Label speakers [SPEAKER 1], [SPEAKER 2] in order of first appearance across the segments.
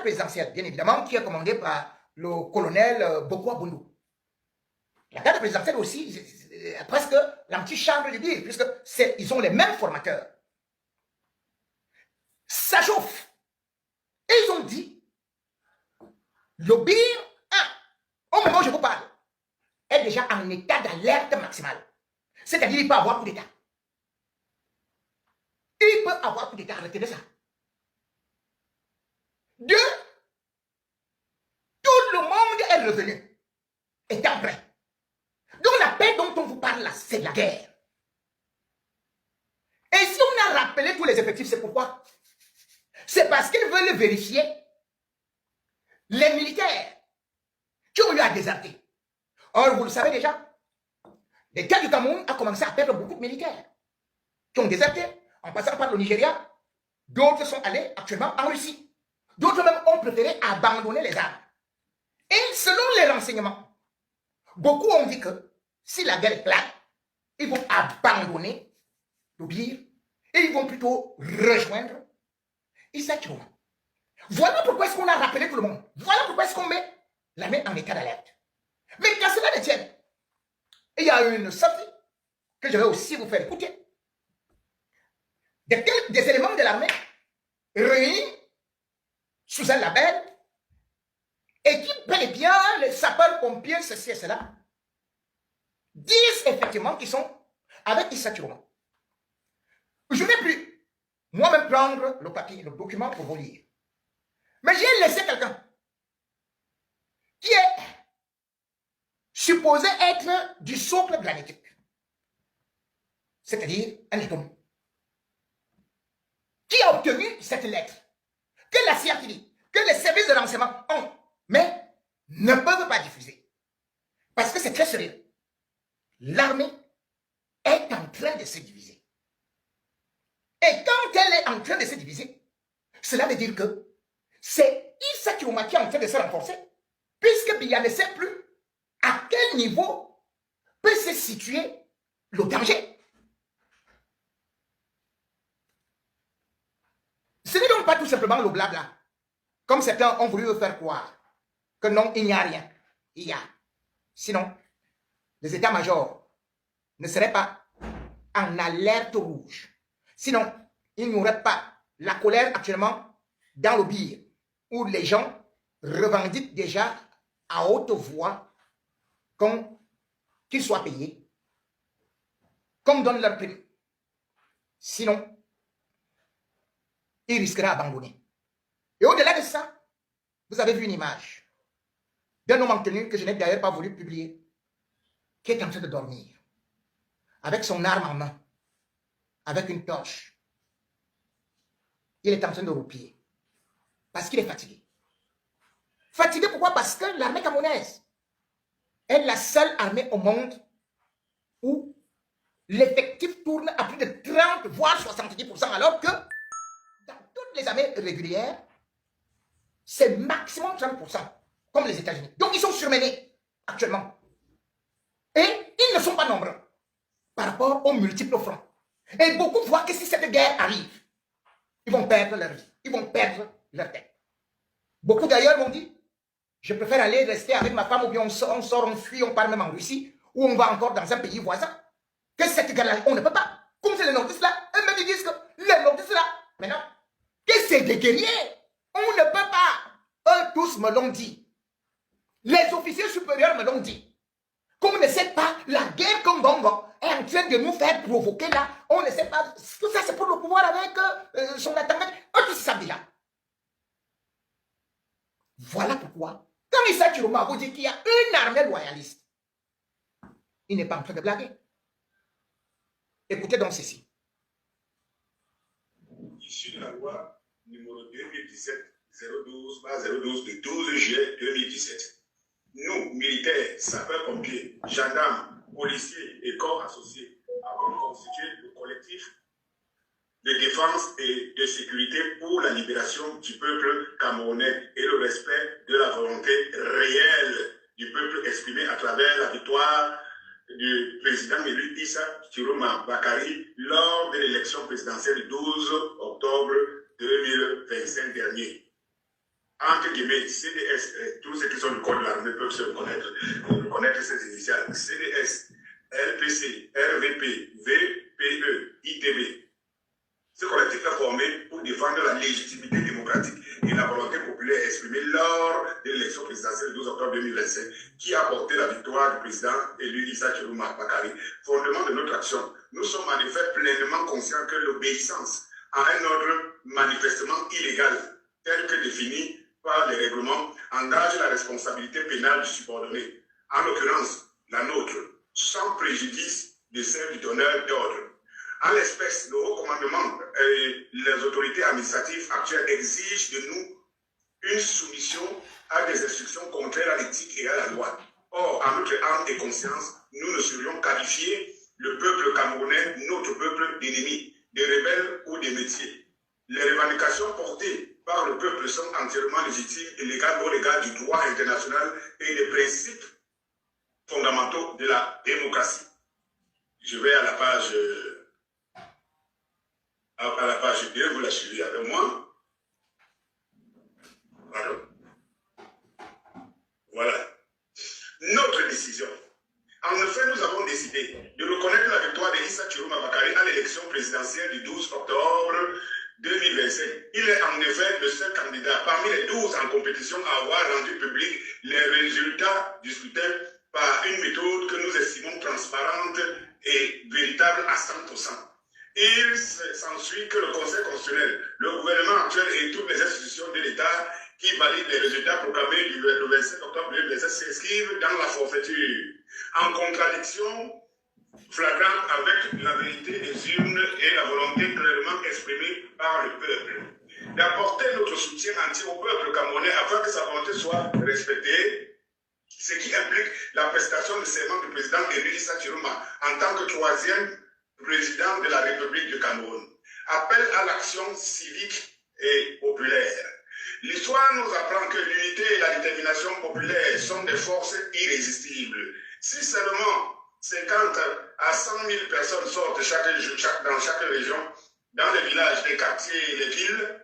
[SPEAKER 1] présidentielle, bien évidemment, qui est commandée par le colonel Boko Abundu. La garde présidentielle aussi, c'est presque l'antichambre du BIR, puisqu'ils ont les mêmes formateurs. Ça chauffe. Et ils ont dit, le BIR, au moment où je vous parle, est déjà en état d'alerte maximale. C'est-à-dire qu'il peut avoir coup d'État. Il peut avoir coup d'État, retenez ça. 2, tout le monde est revenu, étant prêt. Donc la paix dont on vous parle là, c'est la guerre. Et si on a rappelé tous les effectifs, c'est pourquoi? C'est parce qu'ils veulent vérifier les militaires qui ont eu à déserter. Or, vous le savez déjà, l'État du Cameroun a commencé à perdre beaucoup de militaires qui ont déserté en passant par le Nigeria. D'autres sont allés actuellement en Russie. D'autres même ont préféré abandonner les armes. Et selon les renseignements, beaucoup ont dit que si la guerre est plate, ils vont abandonner le BIR et ils vont plutôt rejoindre Issa Chiroma. Voilà pourquoi est-ce qu'on a rappelé tout le monde. Voilà pourquoi est-ce qu'on met l'armée en état d'alerte. Mais qu'à cela ne tienne, il y a une sortie que je vais aussi vous faire écouter. Des éléments de l'armée réunis sous un label et qui bel et bien les sapeurs-pompiers, ceci et cela, disent effectivement qu'ils sont avec Issa Chiroma. Je n'ai plus moi-même prendre le papier, le document pour vous lire. Mais j'ai laissé quelqu'un qui est supposé être du socle granitique, c'est-à-dire un étonnement, qui a obtenu cette lettre que la CIA dit, que les services de renseignement ont, mais ne peuvent pas diffuser. Parce que c'est très sérieux. L'armée est en train de se diviser. Et quand elle est en train de se diviser, cela veut dire que c'est Issa Chiroma qui est en train de se renforcer, puisque Biya ne sait plus à quel niveau peut se situer le danger. Ce n'est donc pas tout simplement le blabla, comme certains ont voulu faire croire, que non, il n'y a rien. Il y a. Sinon, les états-majors ne seraient pas en alerte rouge. Sinon, il n'y aurait pas la colère actuellement dans le BIR, où les gens revendiquent déjà à haute voix qu'ils soient payés, qu'on donne leur prime. Sinon, ils risqueraient d'abandonner. Et au-delà de ça, vous avez vu une image d'un homme en tenue que je n'ai d'ailleurs pas voulu publier, qui est en train de dormir, avec son arme en main, avec une torche. Il est en train de roupiller, parce qu'il est fatigué. Fatigué pourquoi? Parce que l'armée camerounaise est la seule armée au monde où l'effectif tourne à plus de 30, voire 70%, alors que dans toutes les armées régulières, c'est maximum 30%, comme les États-Unis. Donc ils sont surmenés actuellement. Et ils ne sont pas nombreux par rapport aux multiples fronts. Et beaucoup voient que si cette guerre arrive, ils vont perdre leur vie, ils vont perdre leur tête. Beaucoup d'ailleurs m'ont dit, je préfère aller rester avec ma femme, ou bien on sort, on fuit, on part même en Russie, ou on va encore dans un pays voisin, que cette guerre-là, on ne peut pas. Comme c'est les nordistes là, eux-mêmes disent que les nordistes là, maintenant, que c'est des guerriers, on ne peut pas. Eux tous me l'ont dit. Les officiers supérieurs me l'ont dit. Comme on ne sait pas, la guerre comme Bongo est en train de nous faire provoquer là, on ne sait pas, tout ça c'est pour le pouvoir avec son attendant, eux tous savent déjà. Voilà pourquoi, quand Issa Chiroma vous dit qu'il y a une armée loyaliste, il n'est pas en train de blaguer. Écoutez donc ceci.
[SPEAKER 2] Issu de la loi numéro 2017-012 du 12 juillet 2017. Nous, militaires, sapeurs-pompiers, gendarmes, policiers et corps associés, avons constitué le collectif de défense et de sécurité pour la libération du peuple camerounais et le respect de la volonté réelle du peuple exprimée à travers la victoire du président élu Issa Chiroma Bakari lors de l'élection présidentielle du 12 octobre 2025 dernier. entre guillemets, CDS, tous ceux qui sont du code de l'armée peuvent se reconnaître ces initiales, CDS, LPC, RVP, VPE, ITB. Ce collectif est formé pour défendre la légitimité démocratique et la volonté populaire exprimée lors de l'élection présidentielle du 12 octobre 2025 qui a porté la victoire du président élu Issa Chiroma Bakari. Fondement de notre action, nous sommes en effet pleinement conscients que l'obéissance à un ordre manifestement illégal, tel que défini par les règlements, engage la responsabilité pénale du subordonné, en l'occurrence la nôtre, sans préjudice de celle du donneur d'ordre. En l'espèce, le haut commandement et les autorités administratives actuelles exigent de nous une soumission à des instructions contraires à l'éthique et à la loi. Or, à notre âme et conscience, nous ne serions qualifiés, le peuple camerounais, notre peuple, d'ennemis, de rebelles ou de métiers. Les revendications portées par le peuple sont entièrement légitimes et légales au regard du droit international et des principes fondamentaux de la démocratie. Je vais à la page 2, vous la suivez avec moi. Pardon. Voilà. Notre décision. En effet, nous avons décidé de reconnaître la victoire d'Issa Chiroma Bakari à l'élection présidentielle du 12 octobre 2025. Il est en effet le seul candidat parmi les 12 en compétition à avoir rendu public les résultats du scrutin par une méthode que nous estimons transparente et véritable à 100%. Il s'ensuit que le Conseil constitutionnel, le gouvernement actuel et toutes les institutions de l'État qui valident les résultats proclamés le 27 octobre 2017 s'inscrivent dans la forfaiture, en contradiction flagrante avec la vérité des urnes et la volonté clairement exprimée par le peuple. D'apporter notre soutien entier au peuple camerounais afin que sa volonté soit respectée, ce qui implique la prestation de serment du président élu Issa Chiroma en tant que troisième président de la République du Cameroun. Appel à l'action civique et populaire. L'histoire nous apprend que l'unité et la détermination populaire sont des forces irrésistibles. Si seulement 50 à 100 000 personnes sortent dans chaque région, dans les villages, les quartiers et les villes,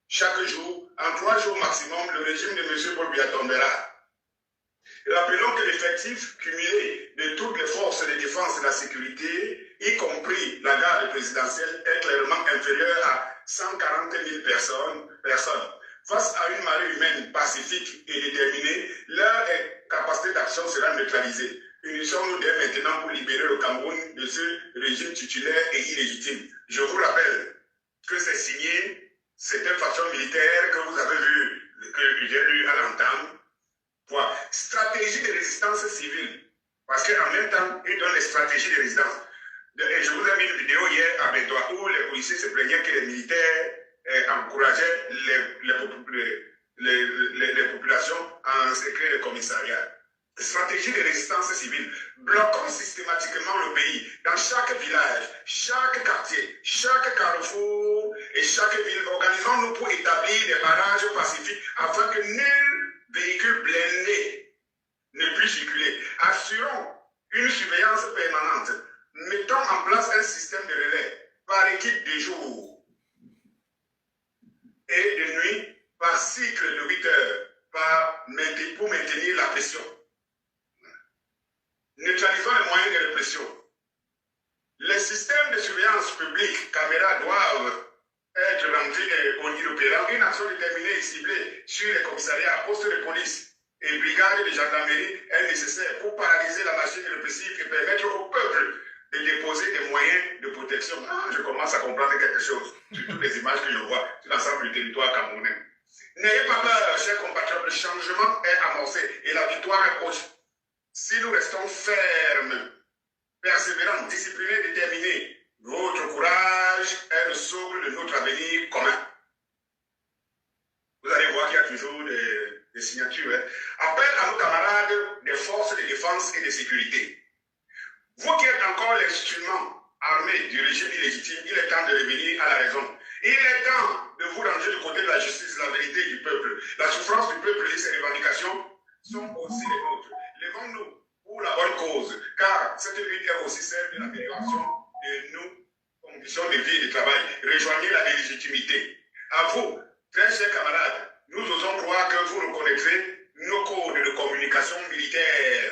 [SPEAKER 2] chaque jour, en 3 jours maximum, le régime de M. Paul Biya tombera. Rappelons que l'effectif cumulé de toutes les forces de défense et de la sécurité, y compris la garde présidentielle, est clairement inférieur à 140 000 personnes. Face à une marée humaine pacifique et déterminée, leur capacité d'action sera neutralisée. Unissons-nous dès maintenant pour libérer le Cameroun de ce régime titulaire et illégitime. Je vous rappelle que c'est signé, c'est une façon militaire que vous avez vu, que j'ai lu à l'entame. Stratégie de résistance civile. Parce qu'en même temps, ils donnent les stratégies de résistance. Et je vous ai mis une vidéo hier à Bédoua où les policiers se plaignaient que les militaires encourageaient les populations à inscrire le commissariat. Stratégie de résistance civile. Bloquons systématiquement le pays dans chaque village, chaque quartier, chaque carrefour et chaque ville. Organisons-nous pour établir des barrages pacifiques afin que nul véhicule blindé ne puisse circuler. Assurons une surveillance permanente. Mettons en place un système de relais par équipe de jour et de nuit par cycle de 8 heures pour maintenir la pression. Neutralisons les moyens de répression. Les systèmes de surveillance publique, caméras, doivent être rendus au inopérants. Une action déterminée et ciblée sur les commissariats, postes de police et brigades de gendarmerie est nécessaire pour paralyser la machine répressive et permettre au peuple de déposer des moyens de protection. Je commence à comprendre quelque chose sur toutes les images que je vois sur l'ensemble du territoire camerounais. N'ayez pas peur, chers compatriotes, le changement est amorcé et la victoire est proche. Si nous restons fermes, persévérants, disciplinés, déterminés, votre courage est le socle de notre avenir commun. Vous allez voir qu'il y a toujours des signatures. Appel à nos camarades des forces de défense et de sécurité. Vous qui êtes encore l'instrument armé du régime illégitime, il est temps de revenir à la raison. Il est temps de vous ranger du côté de la justice, de la vérité du peuple. La souffrance du peuple et ses revendications sont aussi les nôtres. Levons-nous pour la bonne cause, car cette lutte est aussi celle de l'amélioration de nos conditions de vie et de travail. Rejoignez la légitimité. À vous, très chers camarades, nous osons croire que vous reconnaîtrez nos codes de communication militaire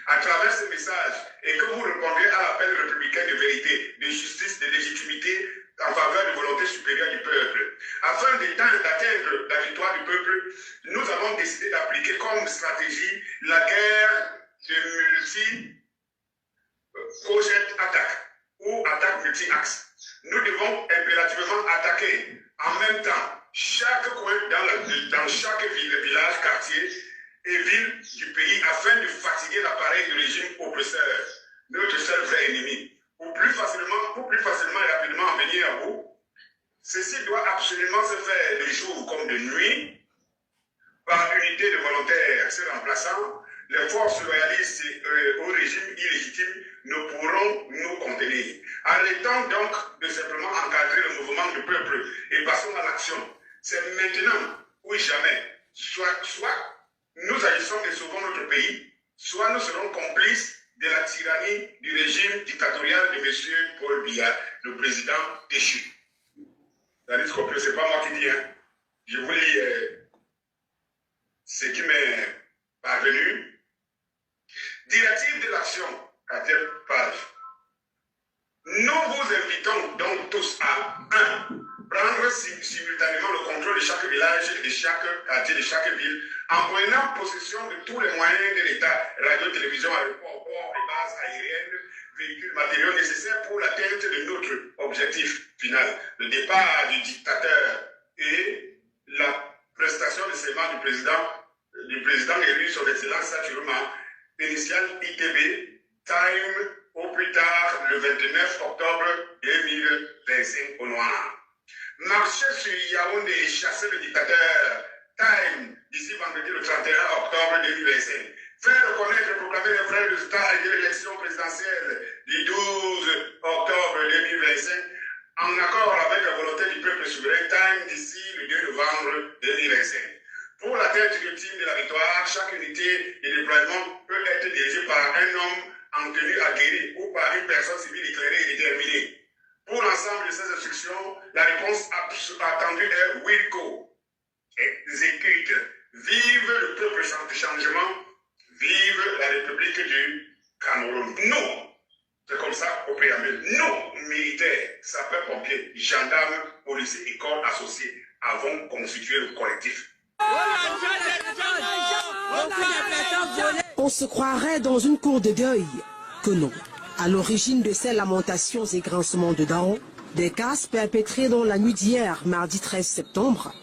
[SPEAKER 2] à travers ce message et que vous répondrez à l'appel républicain de vérité, de justice, de légitimité en faveur de volonté supérieure du peuple. Afin d'atteindre la victoire du peuple, nous avons décidé d'appliquer comme stratégie la guerre de multi-project attaque ou attaque multi-axe. Nous devons impérativement attaquer en même temps chaque coin dans chaque ville, village, quartier et ville du pays afin de fatiguer l'appareil du régime oppresseur, notre seul vrai ennemi. Pour plus facilement et rapidement en venir à bout, ceci doit absolument se faire de jour comme de nuit, par unité de volontaires se remplaçant. Les forces loyalistes au régime illégitime ne pourront nous contenir. Arrêtons donc de simplement encadrer le mouvement du peuple et passons à l'action. C'est maintenant ou jamais. Soit nous agissons et sauvons notre pays, soit nous serons complices de la tyrannie du régime dictatorial de M. Paul Biya, le président déchu. Ce n'est pas moi qui dis, hein. Je vous lis ce qui m'est parvenu. Directive de l'action, 4e page. Nous vous invitons donc tous à 1. Prendre simultanément le contrôle de chaque village, de chaque quartier, de chaque ville, en prenant possession de tous les moyens de l'État, radio, télévision, aéroport, port et bases aériennes, véhicules, matériaux nécessaires pour l'atteinte de notre objectif final, le départ du dictateur et la prestation de serment du président élu, son excellence Saturuma, initial ITB, time au plus tard le 29 octobre 2025 au noir. Marcher sur Yaoundé et chasser le dictateur, time d'ici vendredi le 31 octobre 2025. Faire reconnaître et proclamer les vrais résultats de l'élection présidentielle du 12 octobre 2025 en accord avec la volonté du peuple souverain, time d'ici le 2 novembre 2025. Pour l'atteinte ultime de la victoire, chaque unité de déploiement peut être dirigée par un homme en tenue aguerrie ou par une personne civile éclairée et déterminée. Pour l'ensemble de ces instructions, la réponse attendue est Wilco. Exécute. Vive le peuple du changement. Vive la République du Cameroun. Nous, c'est comme ça au préambule, nous, militaires, sapeurs-pompiers, gendarmes, policiers et corps associés, avons constitué le collectif.
[SPEAKER 3] On se croirait dans une cour de deuil. Que non. À l'origine de ces lamentations et grincements de dents, des casses perpétrés dans la nuit d'hier, mardi 13 septembre,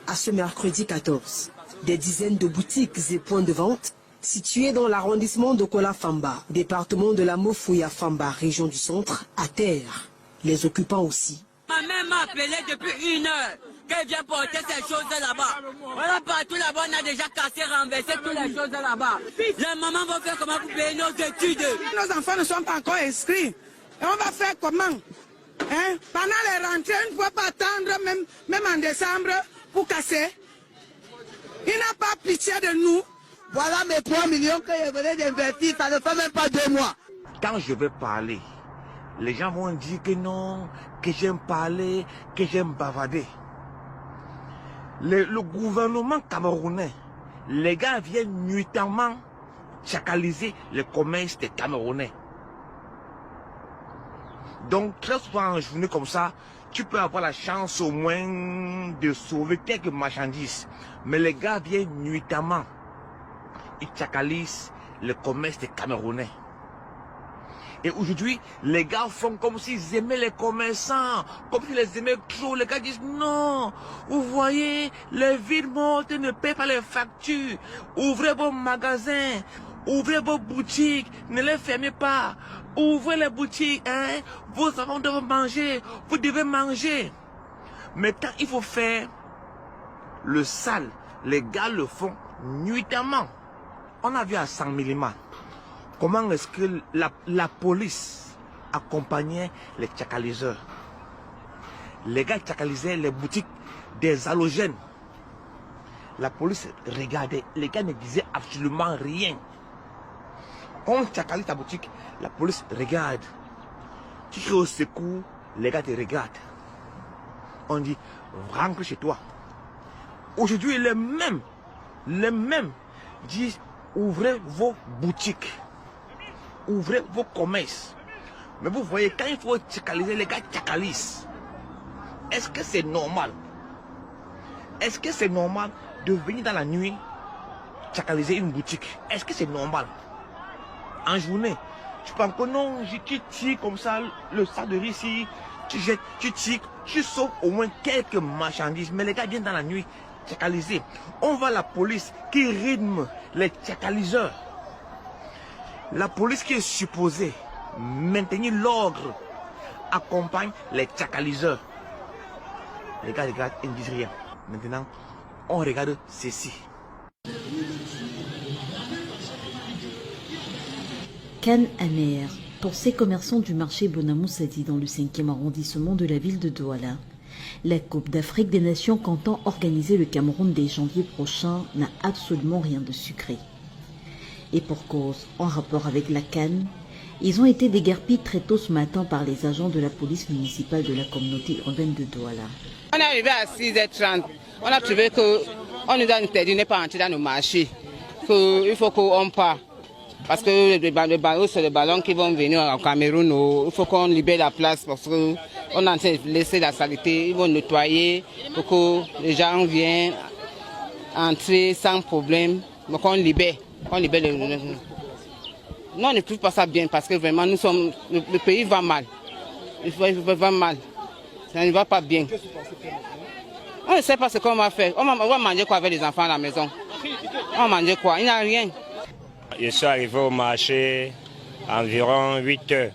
[SPEAKER 3] à ce mercredi 14. Des dizaines de boutiques et points de vente situés dans l'arrondissement de Kola-Famba, département de la Mofouya-Famba, région du centre, à terre. Les occupants aussi.
[SPEAKER 4] Ma mère m'a appelé depuis 1 heure qu'elle vient porter ces choses là-bas. Voilà, partout là-bas, on a déjà cassé, renversé toutes les choses là-bas. Les mamans vont faire comment pour payer nos études?
[SPEAKER 5] Nos enfants ne sont pas encore inscrits. Et on va faire comment? Hein? Pendant les rentrées, on ne peut pas attendre, même en décembre, pour casser. Il n'a pas pitié de nous.
[SPEAKER 6] Voilà mes 3 millions que je venais d'investir, ça ne fait même pas 2 mois.
[SPEAKER 7] Quand je vais parler, les gens vont dire que non, que j'aime parler, que j'aime bavader. Le gouvernement camerounais, les gars viennent nuitamment chacaliser le commerce des Camerounais. Donc très souvent en journée comme ça, tu peux avoir la chance au moins de sauver quelques marchandises. Mais les gars viennent nuitamment, ils chacalisent le commerce des Camerounais. Et aujourd'hui, les gars font comme s'ils aimaient les commerçants, comme s'ils les aimaient trop. Les gars disent non, vous voyez, les villes mortes ne paient pas les factures. Ouvrez vos magasins, ouvrez vos boutiques, ne les fermez pas. Ouvrez les boutiques, hein, vos enfants doivent manger, vous devez manger. Mais quand il faut faire le sale, les gars le font nuitamment. On a vu à 100 mm. Comment est-ce que la police accompagnait les tchakaliseurs? Les gars tchakalisaient les boutiques des halogènes. La police regardait, les gars ne disaient absolument rien. Quand on tchakalise ta boutique, la police regarde. Tu cries au secours, les gars te regardent. on dit rentre chez toi. Aujourd'hui, les mêmes disent ouvrez vos boutiques, ouvrez vos commerces. Mais vous voyez, quand il faut tchakaliser, les gars tchakalisent. Est-ce que c'est normal? Est-ce que c'est normal de venir dans la nuit tchakaliser une boutique? Est-ce que c'est normal? En journée, tu penses que non, tu tires comme ça le sac de riz ici, tu jettes, tu tires, tu sauves au moins quelques marchandises. Mais les gars viennent dans la nuit tchakaliser. On voit la police qui rythme les tchakaliseurs. La police qui est supposée maintenir l'ordre accompagne les tchakaliseurs. Les gars regardent, ils ne disent rien. Maintenant, on regarde ceci.
[SPEAKER 8] Canne amère pour ces commerçants du marché Bonamoussadi dans le 5e arrondissement de la ville de Douala. La Coupe d'Afrique des Nations comptant organiser le Cameroun dès janvier prochain n'a absolument rien de sucré. Et pour cause, en rapport avec la Canne, ils ont été déguerpis très tôt ce matin par les agents de la police municipale de la communauté urbaine de Douala.
[SPEAKER 9] On est arrivé à 6h30. On a trouvé qu'on nous a interdit de ne pas entrer dans nos marchés. Il faut qu'on parte. Parce que les ballons, c'est les ballons qui vont venir au Cameroun. Il faut qu'on libère la place parce qu'on est en train de laisser la saleté. Ils vont nettoyer pour que les gens viennent entrer sans problème. Donc on libère. Non, on ne trouve pas ça bien parce que vraiment le pays va mal. Il va mal. Ça ne va pas bien. On ne sait pas ce qu'on va faire. On va manger quoi avec les enfants à la maison? On va manger quoi? Il n'y a rien.
[SPEAKER 10] Je suis arrivé au marché environ 8 heures.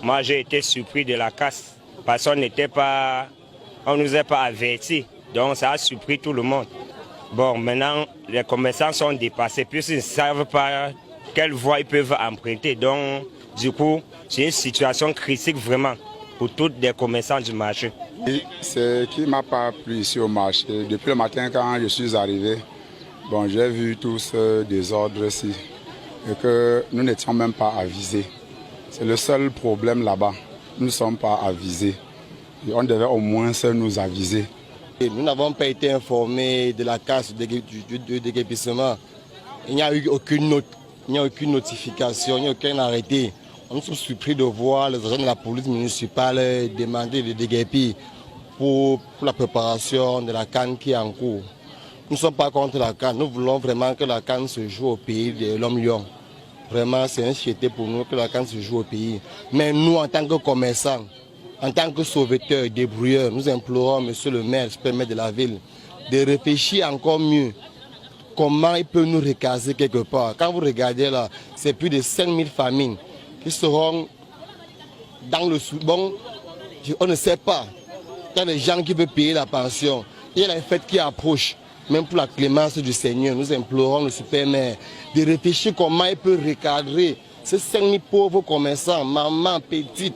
[SPEAKER 10] Moi, j'ai été surpris de la casse parce qu'on ne nous a pas avertis. Donc, ça a surpris tout le monde. Bon, maintenant, les commerçants sont dépassés puisqu'ils ne savent pas quelle voie ils peuvent emprunter. Donc, du coup, c'est une situation critique vraiment pour tous les commerçants du marché.
[SPEAKER 11] Ce qui ne m'a pas plu ici au marché, depuis le matin quand je suis arrivé, bon, j'ai vu tout ce désordre ici. Et que nous n'étions même pas avisés. C'est le seul problème là-bas. Nous ne sommes pas avisés. Et on devait au moins nous aviser.
[SPEAKER 12] Et nous n'avons pas été informés de la casse du déguerpissement. Il n'y a eu aucune notification, il n'y a aucun arrêté. On est surpris de voir les agents de la police municipale demander de déguerpir pour la préparation de la canne qui est en cours. Nous ne sommes pas contre la canne, nous voulons vraiment que la canne se joue au pays de l'homme lion. Vraiment, c'est un fierté pour nous que la canne se joue au pays. Mais nous, en tant que commerçants, en tant que sauveteurs, débrouilleurs, nous implorons monsieur le maire, le maire de la ville, de réfléchir encore mieux comment il peut nous recaser quelque part. Quand vous regardez là, c'est plus de 5000 familles qui seront dans le sous-bon. On ne sait pas. Il y a des gens qui veulent payer la pension. Il y a les fêtes qui approchent. Même pour la clémence du Seigneur, nous implorons le super-maire de réfléchir comment il peut recadrer ces 5000 pauvres commerçants, mamans, petites.